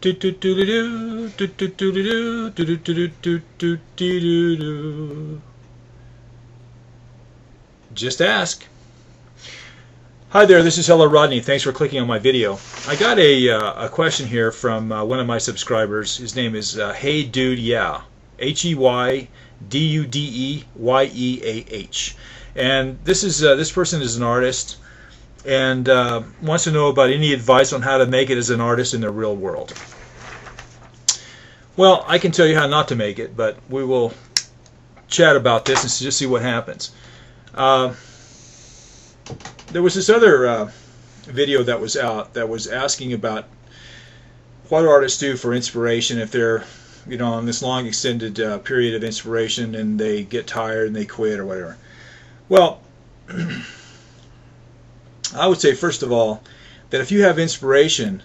Just ask. Hi there, this is Hello Rodney. Thanks for clicking on my video. I got a question here from one of my subscribers. His name is Hey Dude Yeah, HeyDudeyeah. And this person is an artist and wants to know about any advice on how to make it as an artist in the real world. Well, I can tell you how not to make it, but we will chat about this and just see what happens. There was this other video that was out that was asking about what artists do for inspiration if they're, on this long extended period of inspiration and they get tired and they quit or whatever. Well, I would say first of all that if you have inspiration,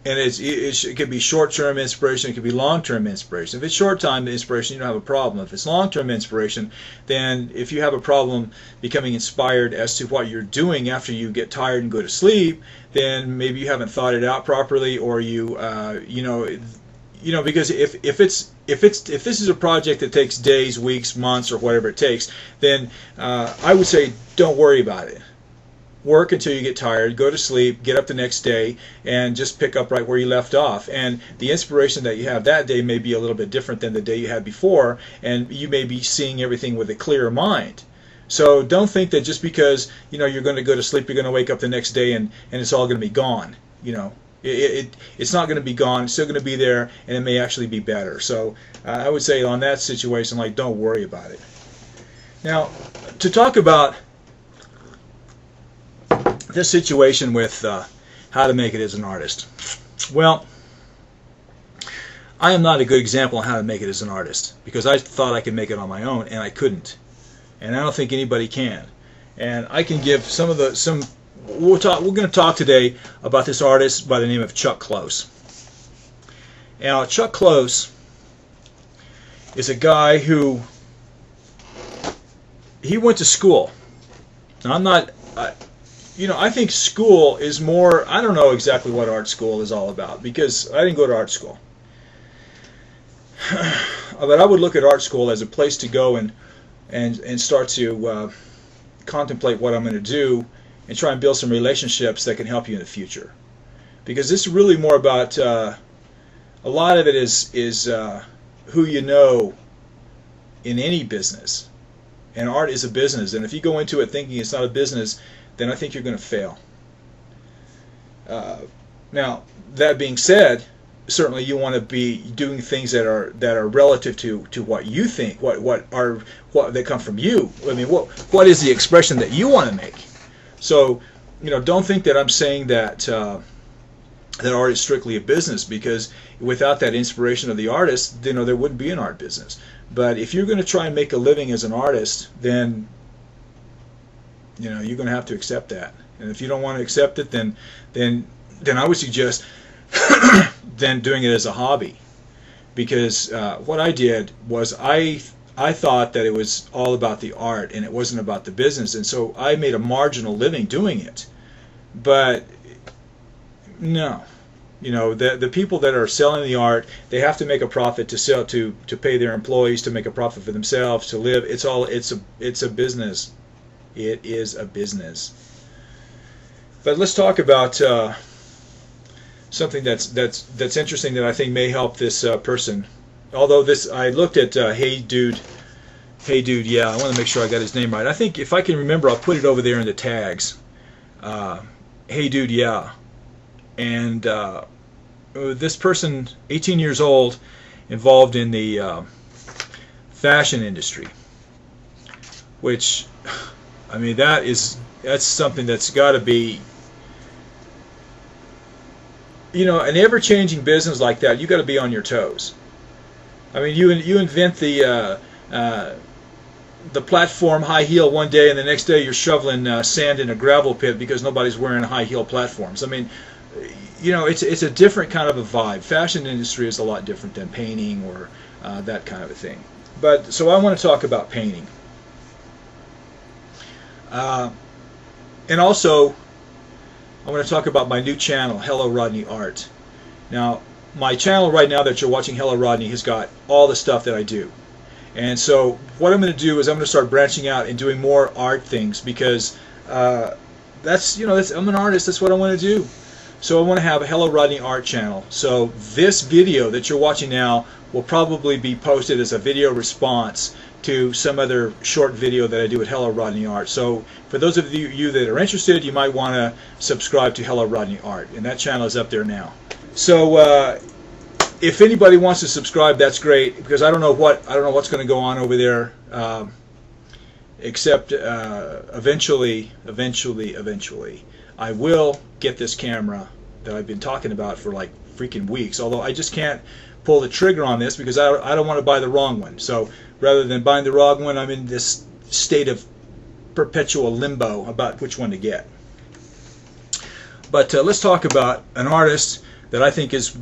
and it could be short-term inspiration, it could be long-term inspiration. If it's short-term inspiration, you don't have a problem. If it's long-term inspiration, then if you have a problem becoming inspired as to what you're doing after you get tired and go to sleep, then maybe you haven't thought it out properly, or because if this is a project that takes days, weeks, months, or whatever it takes, then I would say don't worry about it. Work until you get tired, go to sleep, get up the next day, and just pick up right where you left off. And the inspiration that you have that day may be a little bit different than the day you had before, and you may be seeing everything with a clearer mind. So don't think that just because you're going to go to sleep, you're going to wake up the next day and it's all going to be gone. It's not going to be gone. It's still going to be there, and it may actually be better. So I would say on that situation, don't worry about it. Now, to talk about this situation with how to make it as an artist. Well, I am not a good example on how to make it as an artist because I thought I could make it on my own and I couldn't, and I don't think anybody can. And I can give we're going to talk today about this artist by the name of Chuck Close. Now, Chuck Close is a guy who he went to school. Now, I'm not. I think school is more, I don't know exactly what art school is all about because I didn't go to art school. But I would look at art school as a place to go and start to contemplate what I'm going to do and try and build some relationships that can help you in the future. Because this is really more about, a lot of it is who you know in any business. And art is a business. And if you go into it thinking it's not a business, then I think you're going to fail. Now, that being said, certainly you want to be doing things that are relative to what you think, what that come from you. I mean, what is the expression that you want to make? So, don't think that I'm saying that that art is strictly a business, because without that inspiration of the artist, there wouldn't be an art business. But if you're going to try and make a living as an artist, then you're going to have to accept that. And if you don't want to accept it, then I would suggest then doing it as a hobby. Because what I did was I thought that it was all about the art and it wasn't about the business, and so I made a marginal living doing it. But no, the people that are selling the art, they have to make a profit to sell, to pay their employees, to make a profit for themselves, to live. It's a business. It is a business. But let's talk about something that's interesting that I think may help this person. Although I looked at Hey Dude, yeah, I want to make sure I got his name right. I think if I can remember, I'll put it over there in the tags. Hey Dude, yeah. And this person, 18 years old, involved in the fashion industry, which, I mean, that's something that's got to be, an ever-changing business like that. You got to be on your toes. I mean, you invent the platform high heel one day, and the next day you're shoveling sand in a gravel pit because nobody's wearing high heel platforms. I mean, it's a different kind of a vibe. Fashion industry is a lot different than painting or that kind of a thing. But so I want to talk about painting. And also, I want to talk about my new channel, Hello Rodney Art. Now, my channel right now that you're watching, Hello Rodney, has got all the stuff that I do. And so what I'm going to do is I'm going to start branching out and doing more art things, because I'm an artist. That's what I want to do. So I want to have a Hello Rodney art channel. So this video that you're watching now will probably be posted as a video response to some other short video that I do at Hello Rodney Art. So for those of you that are interested, you might want to subscribe to Hello Rodney Art, and that channel is up there now. So if anybody wants to subscribe, that's great, because I don't know what's going to go on over there, except eventually I will get this camera that I've been talking about for like freaking weeks, although I just can't pull the trigger on this because I don't want to buy the wrong one. So rather than buying the wrong one, I'm in this state of perpetual limbo about which one to get. But let's talk about an artist that I think is,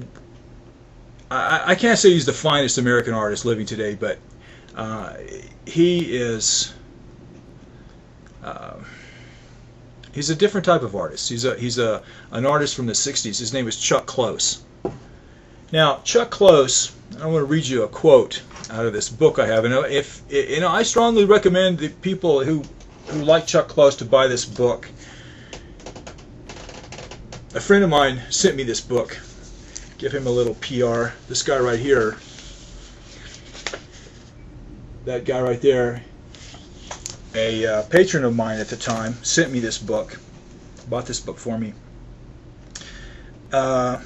I can't say he's the finest American artist living today, but he is, he's a different type of artist. He's an artist from the 60s. His name is Chuck Close. Now, Chuck Close, I want to read you a quote out of this book I have. And I strongly recommend the people who like Chuck Close to buy this book. A friend of mine sent me this book. Give him a little PR. This guy right here, that guy right there, a patron of mine at the time, sent me this book, bought this book for me. Let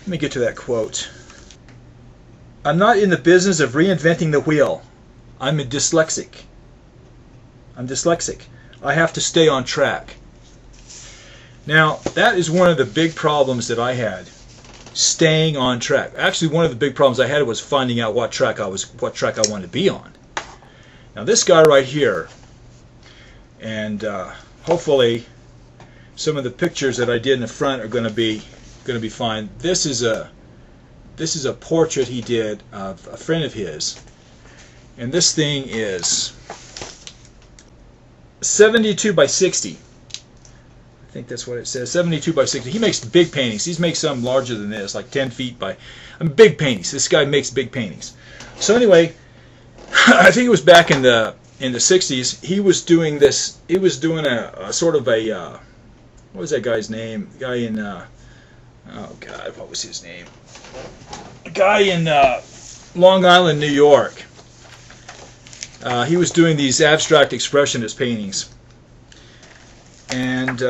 me get to that quote. I'm not in the business of reinventing the wheel. I'm dyslexic. I have to stay on track. Now, that is one of the big problems that I had, staying on track. Actually, one of the big problems I had was finding out what track I wanted to be on. Now, this guy right here, and hopefully some of the pictures that I did in the front are going to be fine. This is a portrait he did of a friend of his, and this thing is 72 by 60. I think that's what it says, 72 by 60. He makes big paintings. He makes some larger than this, like 10 feet by, big paintings. This guy makes big paintings. So anyway, I think it was back in the 60s. He was doing this. He was doing a sort of a what was that guy's name? The guy in oh God, what was his name? A guy in Long Island, New York. He was doing these abstract expressionist paintings. And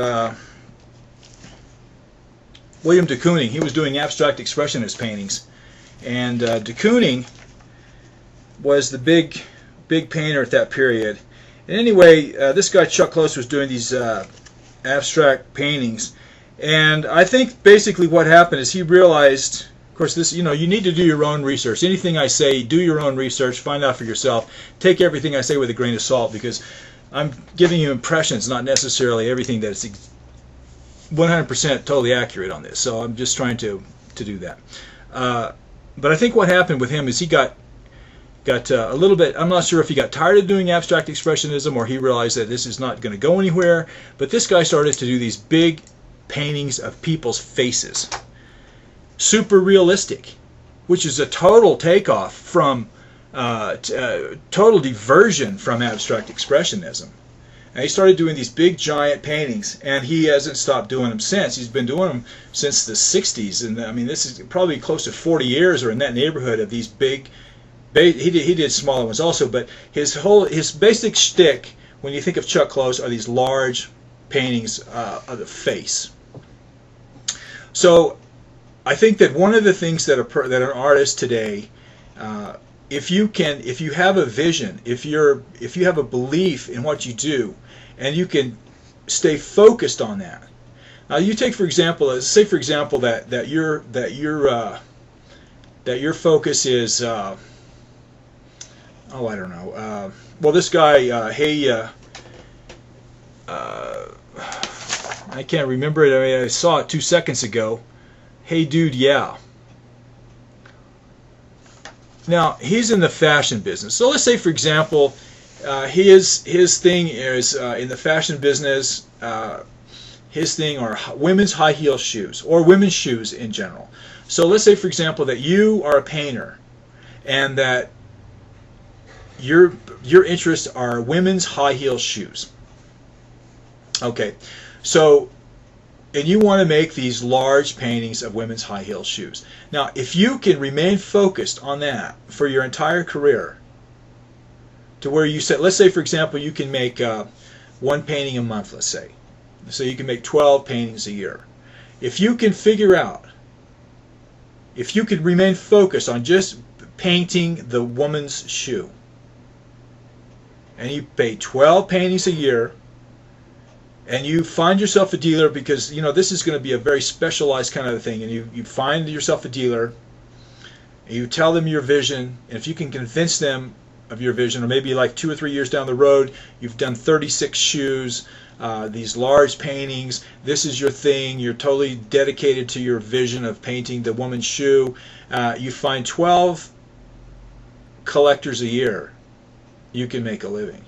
William de Kooning, he was doing abstract expressionist paintings. And de Kooning was the big painter at that period. And anyway, this guy Chuck Close was doing these abstract paintings. And I think basically what happened is he realized, of course, this, you need to do your own research. Anything I say, do your own research, find out for yourself. Take everything I say with a grain of salt, because I'm giving you impressions, not necessarily everything that's 100% totally accurate on this. So I'm just trying to do that. But I think what happened with him is he got a little bit, I'm not sure if he got tired of doing abstract expressionism or he realized that this is not going to go anywhere, but this guy started to do these big paintings of people's faces. Super realistic, which is a total takeoff from total diversion from abstract expressionism. And he started doing these big giant paintings, and he hasn't stopped doing them since. He's been doing them since the 60s, and I mean this is probably close to 40 years or in that neighborhood of these big. He did smaller ones also, but his basic shtick when you think of Chuck Close are these large paintings of the face. So I think that one of the things that an artist today, if you have a vision, if you have a belief in what you do, and you can stay focused on that. Now, you take for example, say for example that your focus is, oh, I don't know. Well, this guy, I can't remember it. I mean, I saw it 2 seconds ago. Hey dude, yeah. Now, he's in the fashion business. So let's say, for example, his thing is in the fashion business. his thing are women's high heel shoes, or women's shoes in general. So let's say, for example, that you are a painter and that your interests are women's high heel shoes. Okay, so, and you want to make these large paintings of women's high heel shoes. Now, if you can remain focused on that for your entire career, to where you said, let's say, for example, you can make one painting a month, let's say. So you can make 12 paintings a year. If you can figure out, if you can remain focused on just painting the woman's shoe, and you pay 12 paintings a year, and you find yourself a dealer, because you know this is going to be a very specialized kind of thing, and you find yourself a dealer, and you tell them your vision, and if you can convince them of your vision, or maybe like 2 or 3 years down the road, you've done 36 shoes, these large paintings, this is your thing, you're totally dedicated to your vision of painting the woman's shoe, you find 12 collectors a year, you can make a living.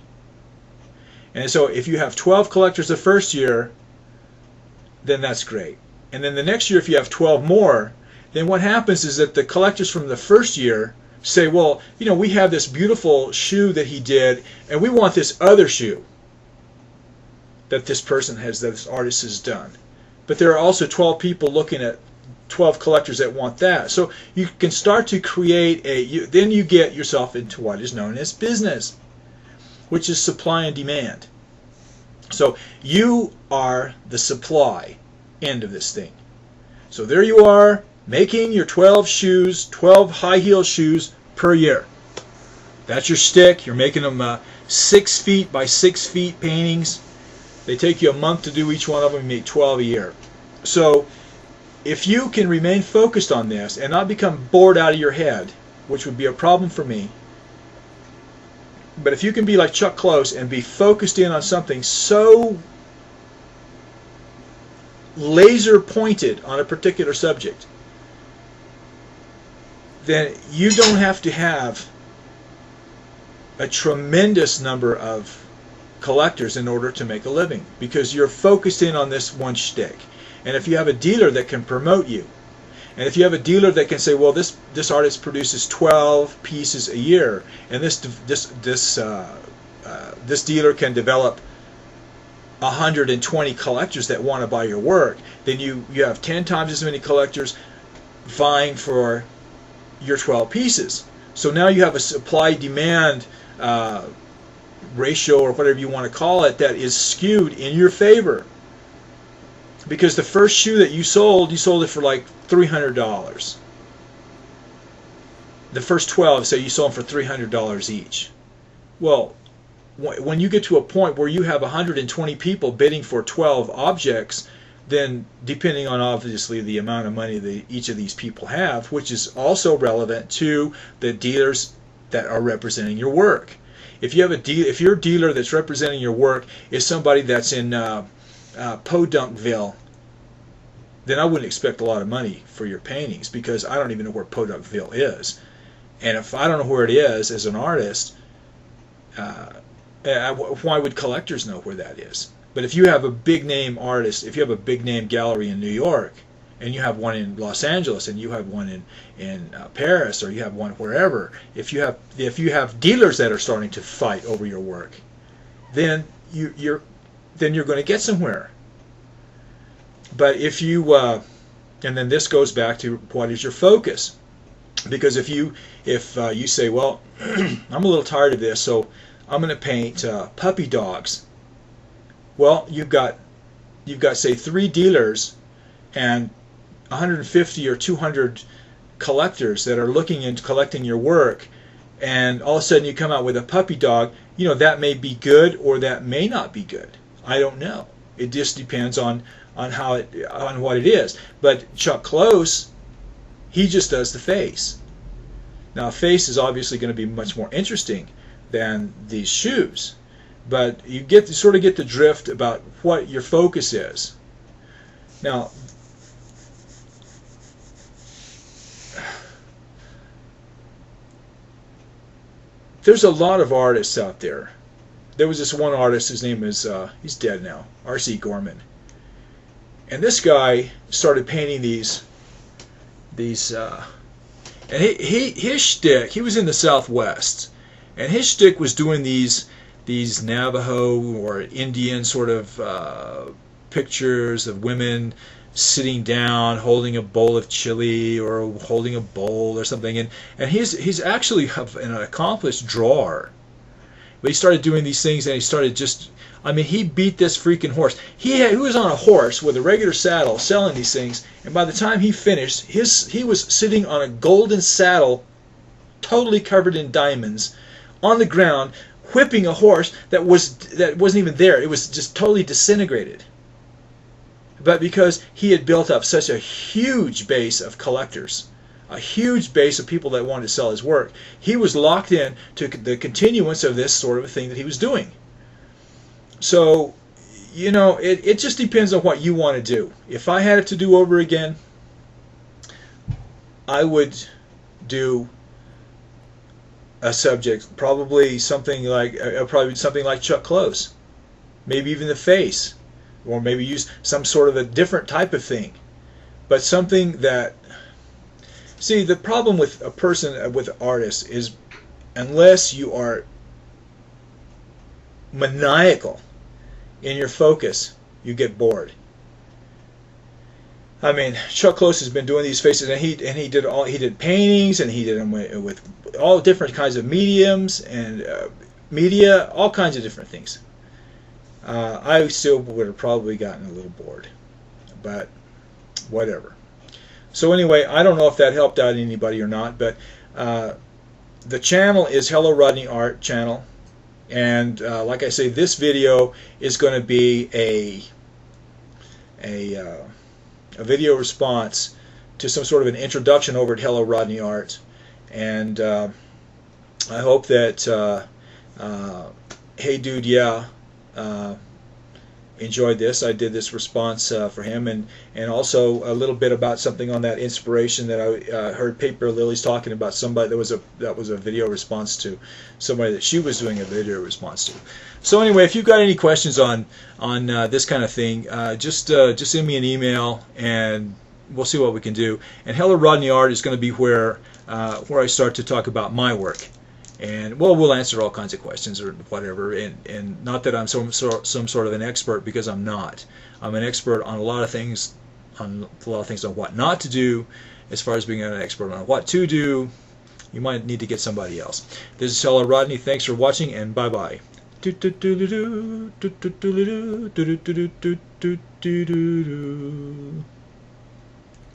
And so if you have 12 collectors the first year, then that's great. And then the next year, if you have 12 more, then what happens is that the collectors from the first year say, well, you know, we have this beautiful shoe that he did, and we want this other shoe that this person has, that this artist has done. But there are also 12 people looking at 12 collectors that want that. So you can start to create then you get yourself into what is known as business, which is supply and demand. So you are the supply end of this thing. So there you are, making your 12 shoes, 12 high heel shoes per year. That's your stick. You're making them 6 feet by 6 feet paintings. They take you a month to do each one of them. You make 12 a year. So if you can remain focused on this and not become bored out of your head, which would be a problem for me, but if you can be like Chuck Close and be focused in on something so laser pointed on a particular subject, then you don't have to have a tremendous number of collectors in order to make a living, because you're focused in on this one shtick. And if you have a dealer that can promote you, and if you have a dealer that can say, well, this artist produces 12 pieces a year, and this dealer can develop 120 collectors that want to buy your work, then you have 10 times as many collectors vying for your 12 pieces. So now you have a supply-demand ratio, or whatever you want to call it, that is skewed in your favor. Because the first shoe that you sold it for like $300. The first 12, say you sold them for $300 each. Well, when you get to a point where you have 120 people bidding for 12 objects, then depending on obviously the amount of money that each of these people have, which is also relevant to the dealers that are representing your work. If you have if your dealer that's representing your work is somebody that's in Podunkville, then I wouldn't expect a lot of money for your paintings, because I don't even know where Podunkville is. And if I don't know where it is as an artist, why would collectors know where that is? But if you have a big name artist, if you have a big name gallery in New York, and you have one in Los Angeles, and you have one in Paris, or you have one wherever, if you have dealers that are starting to fight over your work, then you're going to get somewhere. But if you and then this goes back to what is your focus? Because if you say, well, I'm a little tired of this, so I'm going to paint puppy dogs. Well, you've got say 3 dealers and 150 or 200 collectors that are looking into collecting your work, and all of a sudden you come out with a puppy dog. You know, that may be good or that may not be good. I don't know. It just depends on what it is. But Chuck Close, he just does the face. Now, a face is obviously going to be much more interesting than these shoes, but you sort of get the drift about what your focus is. Now, there's a lot of artists out there. There was this one artist, his name is, he's dead now, R.C. Gorman. And this guy started painting these and his shtick, he was in the Southwest, and his shtick was doing these Navajo or Indian sort of pictures of women sitting down, holding a bowl of chili or holding a bowl or something, and he's actually an accomplished drawer. But he started doing these things, and he started just, I mean, he beat this freaking horse. He was on a horse with a regular saddle selling these things, and by the time he finished, he was sitting on a golden saddle, totally covered in diamonds, on the ground, whipping a horse that wasn't even there. It was just totally disintegrated. But because he had built up such a huge base of collectors, a huge base of people that wanted to sell his work, he was locked in to the continuance of this sort of a thing that he was doing. So, you know, it just depends on what you want to do. If I had it to do over again, I would do a subject, probably something like Chuck Close, maybe even the face, or maybe use some sort of a different type of thing, but something that. See, the problem with a person, with artists, is unless you are maniacal in your focus, you get bored. I mean, Chuck Close has been doing these faces, and he did paintings, and he did them with all different kinds of mediums and media, all kinds of different things. I still would have probably gotten a little bored, but whatever. So anyway, I don't know if that helped out anybody or not, but the channel is Hello Rodney Art channel, and like I say, this video is going to be a video response to some sort of an introduction over at Hello Rodney Art, and I hope that Hey Dude Yeah enjoyed this. I did this response for him, and also a little bit about something on that inspiration that I heard Paper Lily's talking about. Somebody that was a video response to somebody that she was doing a video response to. So anyway, if you've got any questions on this kind of thing, just send me an email and we'll see what we can do. And Hello Rodney Art is going to be where I start to talk about my work. And well, we'll answer all kinds of questions or whatever, and not that I'm some sort of an expert, because I'm not. I'm an expert on a lot of things, on what not to do. As far as being an expert on what to do, you might need to get somebody else. This is Hello Rodney. Thanks for watching, and bye bye.